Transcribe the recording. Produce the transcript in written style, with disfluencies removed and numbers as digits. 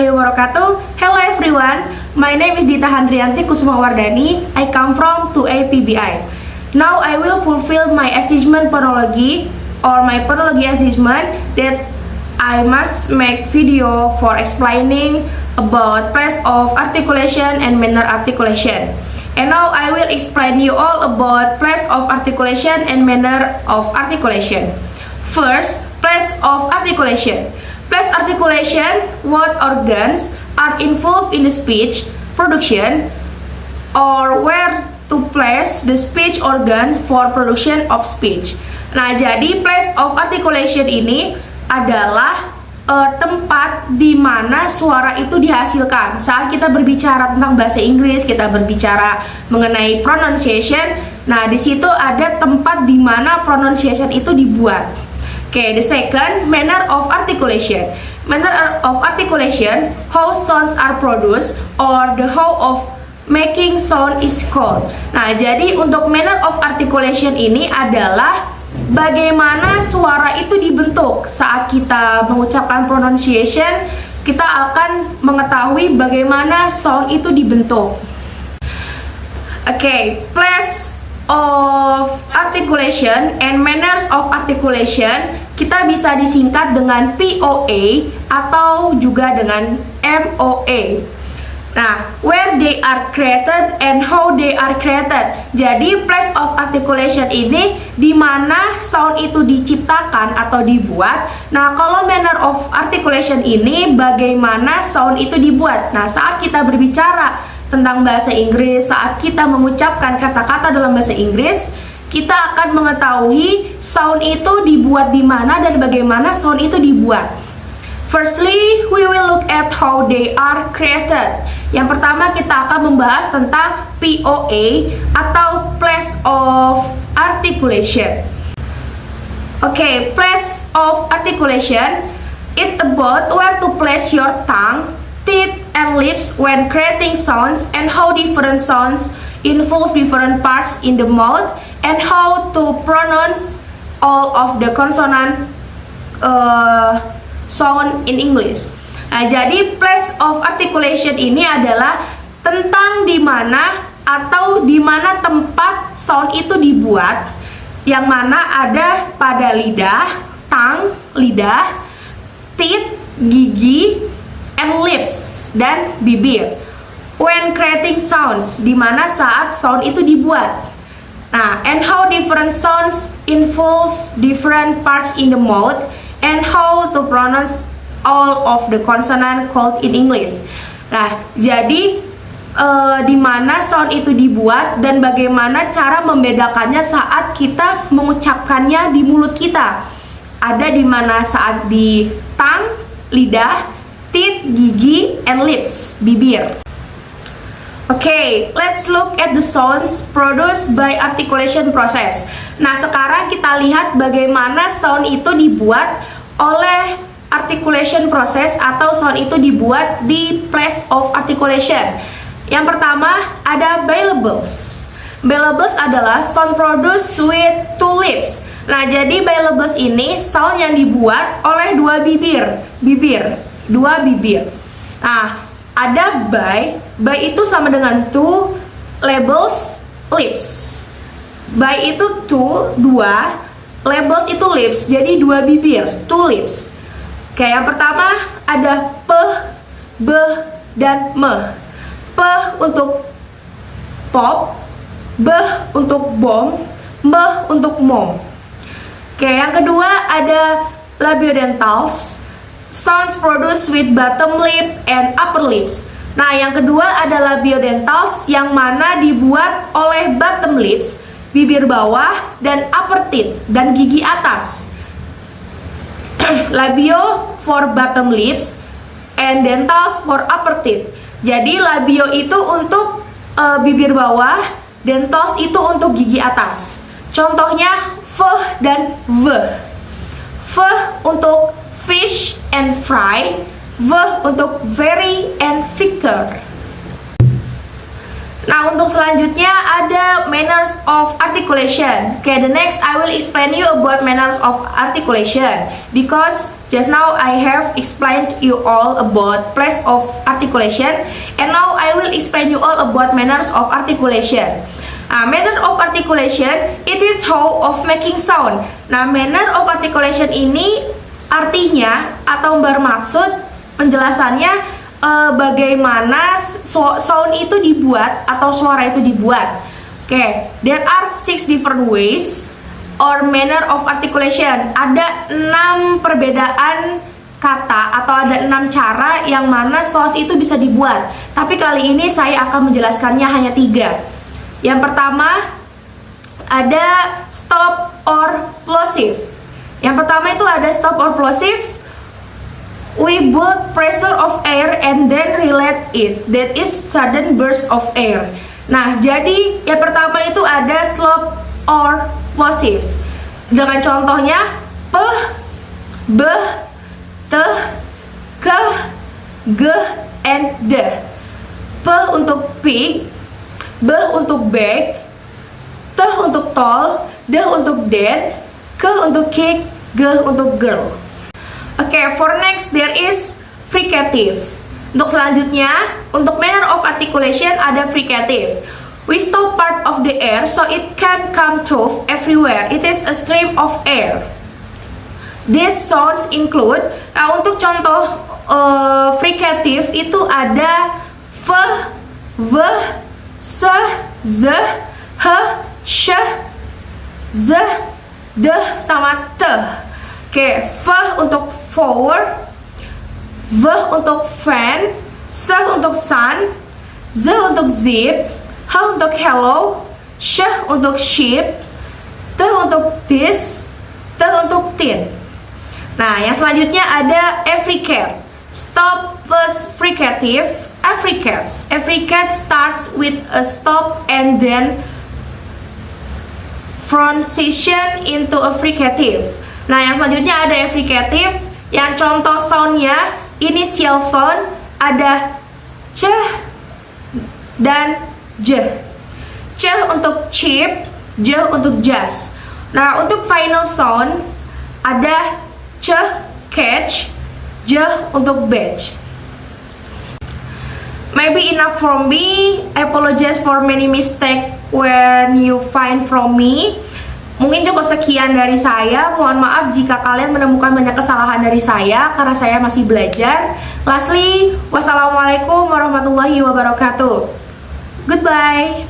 warahmatullahi wabarakatuh. Hello everyone, my name is Dita Handrianti Kusumawardani. I come from 2A PBI. Now I will fulfill my assessment phonology or my phonology assessment that I must make video for explaining about place of articulation and manner articulation. And now I will explain you all about place of articulation and manner of articulation. First, place of articulation. Place articulation, what organs are involved in the speech production or where to place the speech organ for production of speech. Nah, jadi place of articulation ini adalah tempat di mana suara itu dihasilkan. Saat kita berbicara tentang bahasa Inggris, kita berbicara mengenai pronunciation. Nah, di situ ada tempat di mana pronunciation itu dibuat. Okay, the second, manner of articulation. Manner of articulation, how sounds are produced or the how of making sound is called. Nah, jadi untuk manner of articulation ini adalah bagaimana suara itu dibentuk. Saat kita mengucapkan pronunciation, kita akan mengetahui bagaimana sound itu dibentuk. Okay, place of articulation and manners of articulation kita bisa disingkat dengan POA atau juga dengan MOA. Nah, where they are created and how they are created. Jadi place of articulation ini di mana sound itu diciptakan atau dibuat. Nah, kalau manner of articulation ini bagaimana sound itu dibuat. Nah, saat kita berbicara tentang bahasa Inggris, saat kita mengucapkan kata-kata dalam bahasa Inggris, kita akan mengetahui sound itu dibuat di mana dan bagaimana sound itu dibuat. Firstly, we will look at how they are created. Yang pertama kita akan membahas tentang POA atau place of articulation. Okay, place of articulation, it's about where to place your tongue, teeth, and lips when creating sounds and how different sounds involve different parts in the mouth and how to pronounce all of the consonant sound in English. Nah, jadi place of articulation ini adalah tentang di mana atau di mana tempat sound itu dibuat, yang mana ada pada lidah, tongue, lidah, teeth, gigi, and lips, dan bibir. When creating sounds, di mana saat sound itu dibuat. Nah, and how different sounds involve different parts in the mouth and how to pronounce all of the consonant called in English. Nah, jadi di mana sound itu dibuat dan bagaimana cara membedakannya saat kita mengucapkannya di mulut kita. Ada di mana saat di tongue, lidah, teeth, gigi, and lips, bibir. Okay, let's look at the sounds produced by articulation process. Nah, sekarang kita lihat bagaimana sound itu dibuat oleh articulation process atau sound itu dibuat di place of articulation. Yang pertama ada bilables. Bilables adalah sound produced with two lips. Nah, jadi bilables ini sound yang dibuat oleh dua bibir. Nah, ada by itu sama dengan two, labels, lips. By itu two, dua, labels itu lips, jadi dua bibir, two lips. Oke, yang pertama ada p, b, dan m. P untuk pop, b untuk bom, m untuk mom. Oke, yang kedua ada labiodentals. Sounds produced with bottom lip and upper lips. Nah, yang kedua ada labiodentals yang mana dibuat oleh bottom lips, bibir bawah, dan upper teeth, dan gigi atas. Labio for bottom lips and dentals for upper teeth. Jadi labio itu untuk bibir bawah, dentals itu untuk gigi atas. Contohnya f dan v. F untuk fish and fry, v untuk very and Victor. Nah, untuk selanjutnya ada manners of articulation. Okay, the next I will explain you about manners of articulation because just now I have explained you all about place of articulation, and now I will explain you all about manners of articulation. Manner of articulation, it is how of making sound. Nah, manner of articulation ini artinya atau bermaksud penjelasannya bagaimana sound itu dibuat atau suara itu dibuat. Okay, there are 6 different ways or manner of articulation. Ada 6 perbedaan kata atau ada 6 cara yang mana sound itu bisa dibuat. Tapi kali ini saya akan menjelaskannya hanya 3. Yang pertama ada stop or plosive. Yang pertama itu ada stop or plosive. We build pressure of air and then relate it. That is sudden burst of air. Nah, jadi yang pertama itu ada stop or plosive. Dengan contohnya p, b, t, k, g, and d. P untuk pig, b untuk bag, t untuk tall, d untuk dead, k untuk kick, g untuk girl. Okay, for next there is fricative. Untuk selanjutnya, untuk manner of articulation ada fricative. We stop part of the air so it can come through everywhere. It is a stream of air. These sounds include. Nah, untuk contoh fricative itu ada f, v, s, z, h, sh, z, d, sama t. Oke, f untuk forward, v untuk fan, s untuk sun, z untuk zip, h untuk hello, sh untuk sheep, t untuk this, t untuk tin. Nah, yang selanjutnya ada affricate. Stop plus fricative, affricates. Affricate starts with a stop and then transition into a fricative. Nah, yang selanjutnya ada affricative. Yang contoh soundnya initial sound ada c dan j. C untuk cheap, j untuk jazz. Nah, untuk final sound ada c catch, j untuk badge. Maybe enough from me. I apologize for many mistake when you find from me. Mungkin cukup sekian dari saya. Mohon maaf jika kalian menemukan banyak kesalahan dari saya karena saya masih belajar. Lastly, wassalamualaikum warahmatullahi wabarakatuh. Goodbye.